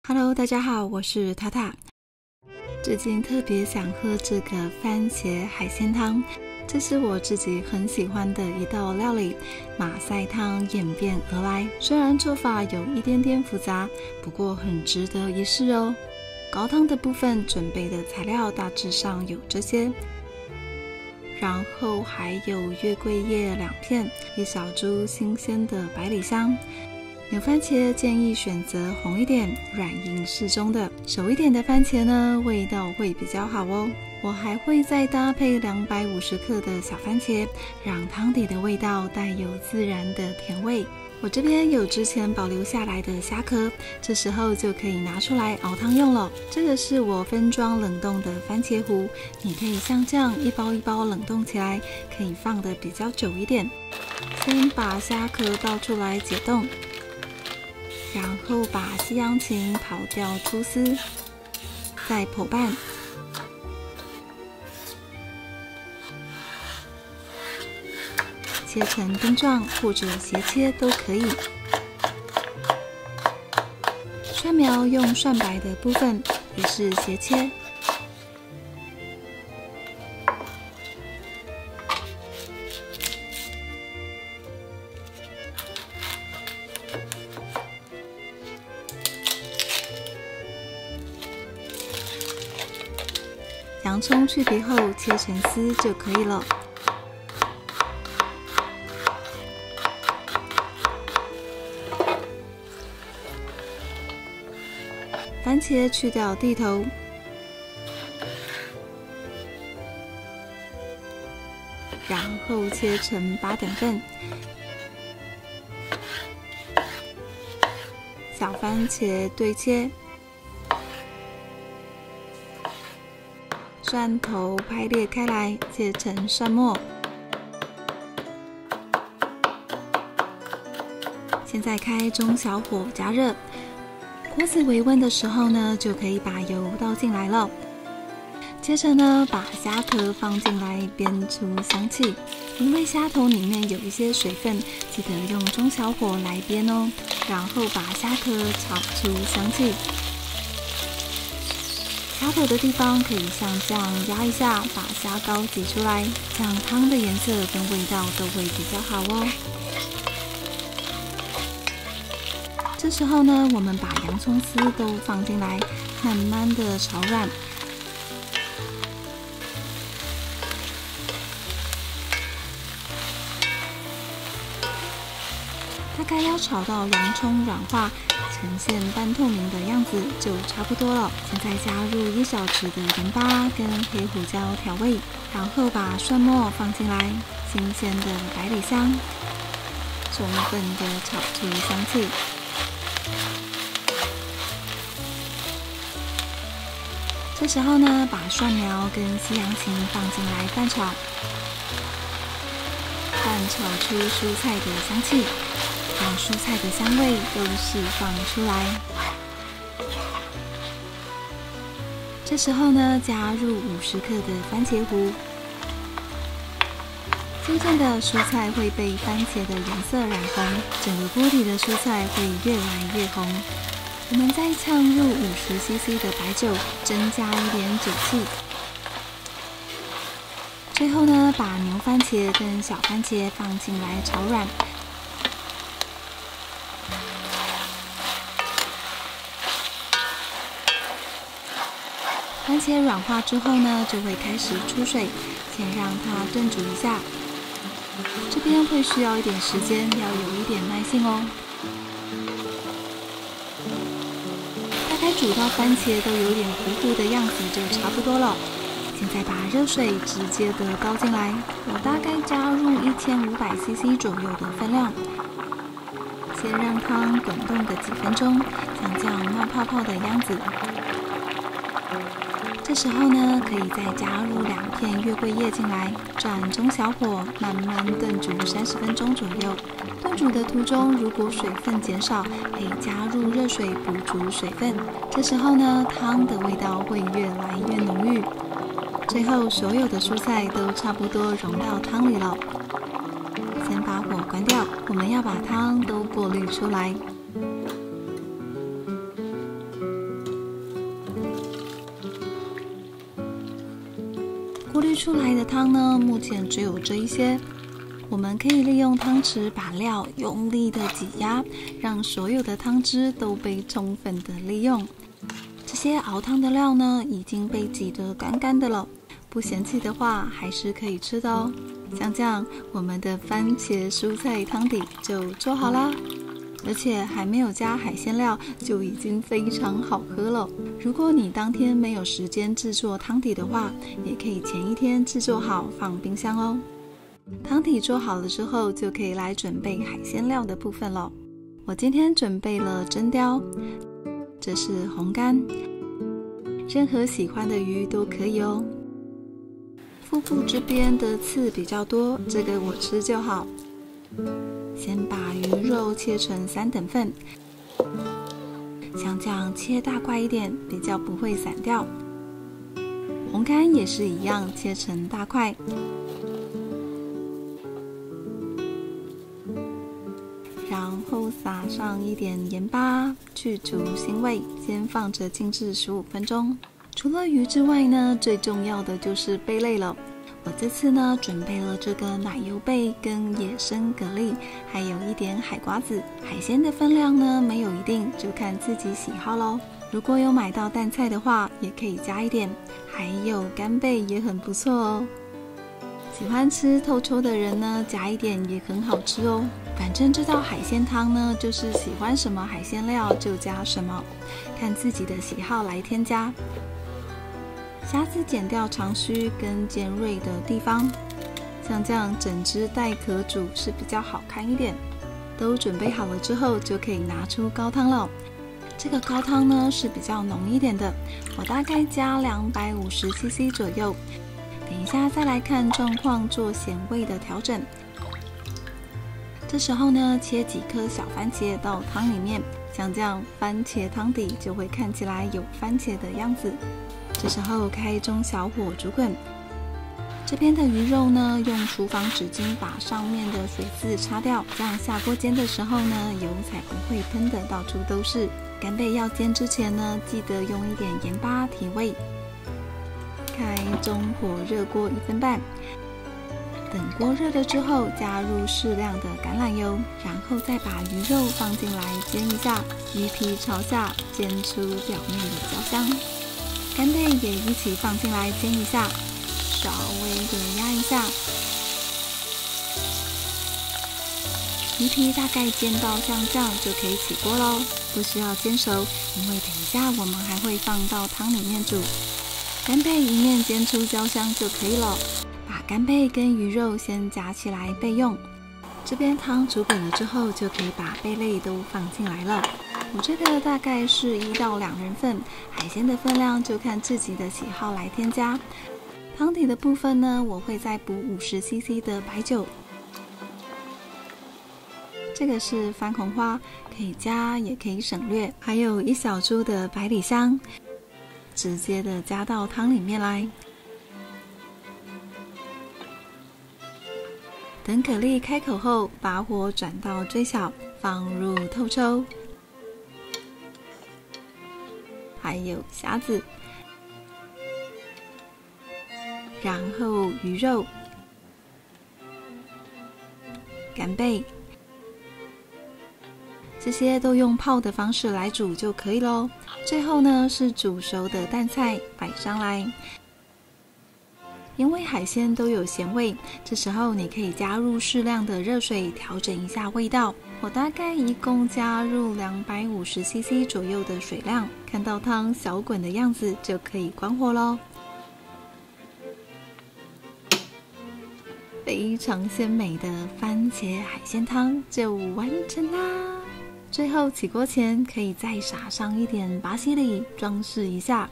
Hello， 大家好，我是塔塔。最近特别想喝这个番茄海鲜汤，这是我自己很喜欢的一道料理，马赛汤演变而来。虽然做法有一点点复杂，不过很值得一试哦。高汤的部分准备的材料大致上有这些，然后还有月桂叶2片，一小株新鲜的百里香。牛番茄建议选择红一点、软硬适中的，熟一点的番茄呢，味道会比较好哦。我还会再搭配250克的小番茄，让汤底的味道带有自然的甜味。我这边有之前保留下来的虾壳，这时候就可以拿出来熬汤用了。这个是我分装冷冻的番茄糊，你可以像这样一包一包冷冻起来，可以放得比较久一点。先把虾壳倒出来解冻，然后把西洋芹刨掉粗丝，再剖半，切成丁状或者斜切都可以。蒜苗用蒜白的部分也是斜切。洋葱去皮后切成丝就可以了。番茄去掉蒂头，然后切成8等份。小番茄对切。蒜头拍裂开来，切成蒜末。现在开中小火加热，锅子微温的时候呢，就可以把油倒进来了。接着呢，把虾壳放进来煸出香气。因为虾头里面有一些水分，记得用中小火来煸哦。然后把虾壳炒出香气。虾头的地方可以像这样压一下，把虾膏挤出来，这样汤的颜色跟味道都会比较好哦。这时候呢，我们把洋葱丝都放进来，慢慢的炒软。大概要炒到洋葱软化，呈现半透明的样子就差不多了。现在加入1小匙的盐巴跟黑胡椒调味，然后把蒜末放进来，新鲜的百里香，充分的炒出香气。这时候呢，把蒜苗跟西洋芹放进来拌炒，拌炒出蔬菜的香气。让蔬菜的香味都释放出来。这时候呢，加入50克的番茄糊，渐渐的蔬菜会被番茄的颜色染红，整个锅底的蔬菜会越来越红。我们再呛入50 cc 的白酒，增加一点酒气。最后呢，把牛番茄跟小番茄放进来炒软。番茄软化之后呢，就会开始出水，先让它炖煮一下。这边会需要一点时间，要有一点耐心哦。大概煮到番茄都有点糊糊的样子就差不多了。现在把热水直接的倒进来，我大概加入1500 cc 左右的分量。先让汤滚动个几分钟，像这样冒泡泡的样子。这时候呢，可以再加入2片月桂叶进来，转中小火慢慢炖煮30分钟左右。炖煮的途中，如果水分减少，可以加入热水补足水分。这时候呢，汤的味道会越来越浓郁。最后，所有的蔬菜都差不多融到汤里了。先把火关掉，我们要把汤都过滤出来。过滤出来的汤呢，目前只有这一些。我们可以利用汤匙把料用力的挤压，让所有的汤汁都被充分的利用。这些熬汤的料呢，已经被挤得干干的了，不嫌弃的话还是可以吃的哦。像这样，我们的番茄蔬菜汤底就做好啦，而且还没有加海鲜料就已经非常好喝了。如果你当天没有时间制作汤底的话，也可以前一天制作好放冰箱哦。汤底做好了之后，就可以来准备海鲜料的部分了。我今天准备了真鲷，这是红干，任何喜欢的鱼都可以哦。腹部这边的刺比较多，这个我吃就好。先把鱼肉切成3等份，像这样切大块一点，比较不会散掉。红干也是一样，切成大块。然后撒上一点盐巴，去除腥味，先放着静置15分钟。除了鱼之外呢，最重要的就是贝类了。我这次呢，准备了这个奶油贝跟野生蛤蜊，还有一点海瓜子。海鲜的分量呢，没有一定，就看自己喜好咯。如果有买到淡菜的话，也可以加一点，还有干贝也很不错哦。喜欢吃透抽的人呢，加一点也很好吃哦。反正这道海鲜汤呢，就是喜欢什么海鲜料就加什么，看自己的喜好来添加。虾子剪掉长须跟尖锐的地方，像这样整只带壳煮是比较好看一点。都准备好了之后，就可以拿出高汤了。这个高汤呢是比较浓一点的，我大概加250cc 左右。等一下再来看状况做咸味的调整。这时候呢，切几颗小番茄到汤里面，像这样番茄汤底就会看起来有番茄的样子。这时候开中小火煮滚。这边的鱼肉呢，用厨房纸巾把上面的水渍擦掉，这样下锅煎的时候呢，油才不会喷得到处都是。干贝要煎之前呢，记得用一点盐巴提味。开中火热锅1分半，等锅热了之后，加入适量的橄榄油，然后再把鱼肉放进来煎一下，鱼皮朝下，煎出表面的焦香。干贝也一起放进来煎一下，稍微的压一下。鱼皮大概煎到像这样就可以起锅咯，不需要煎熟，因为等一下我们还会放到汤里面煮。干贝一面煎出焦香就可以了。把干贝跟鱼肉先夹起来备用。这边汤煮滚了之后，就可以把贝类都放进来了。我这个大概是1到2人份，海鲜的分量就看自己的喜好来添加。汤底的部分呢，我会再补50cc 的白酒。这个是番红花，可以加也可以省略，还有1小株的百里香。直接的加到汤里面来，等蛤蜊开口后，把火转到最小，放入透抽，还有虾子，然后鱼肉、干贝，这些都用泡的方式来煮就可以咯。最后呢，是煮熟的淡菜摆上来。因为海鲜都有咸味，这时候你可以加入适量的热水调整一下味道。我大概一共加入250cc 左右的水量，看到汤小滚的样子就可以关火咯。非常鲜美的番茄海鲜汤就完成啦！最后起锅前可以再撒上一点巴西里装饰一下。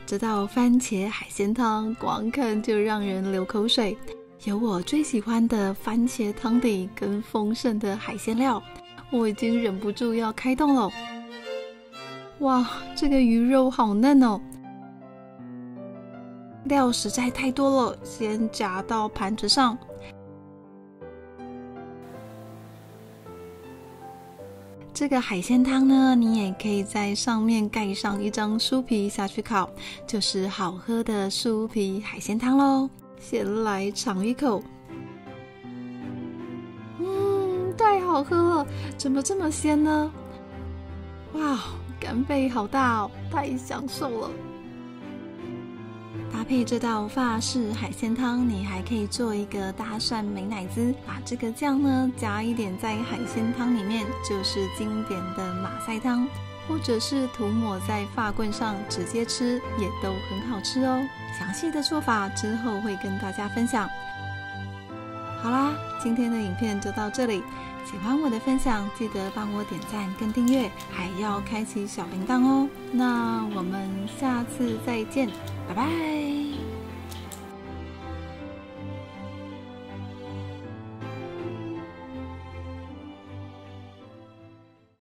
这道番茄海鲜汤光看就让人流口水，有我最喜欢的番茄汤底跟丰盛的海鲜料，我已经忍不住要开动了。哇，这个鱼肉好嫩哦！料实在太多了，先夹到盘子上。这个海鲜汤呢，你也可以在上面盖上一张酥皮下去烤，就是好喝的酥皮海鲜汤咯。先来尝一口，太好喝了，怎么这么鲜呢？哇，干贝好大哦，太享受了。搭配这道法式海鲜汤，你还可以做一个大蒜美乃滋，把这个酱呢加一点在海鲜汤里面，就是经典的马赛汤，或者是涂抹在法棍上直接吃，也都很好吃哦。详细的做法之后会跟大家分享。好啦，今天的影片就到这里，喜欢我的分享记得帮我点赞跟订阅，还要开启小铃铛哦。那我们下次再见，拜拜。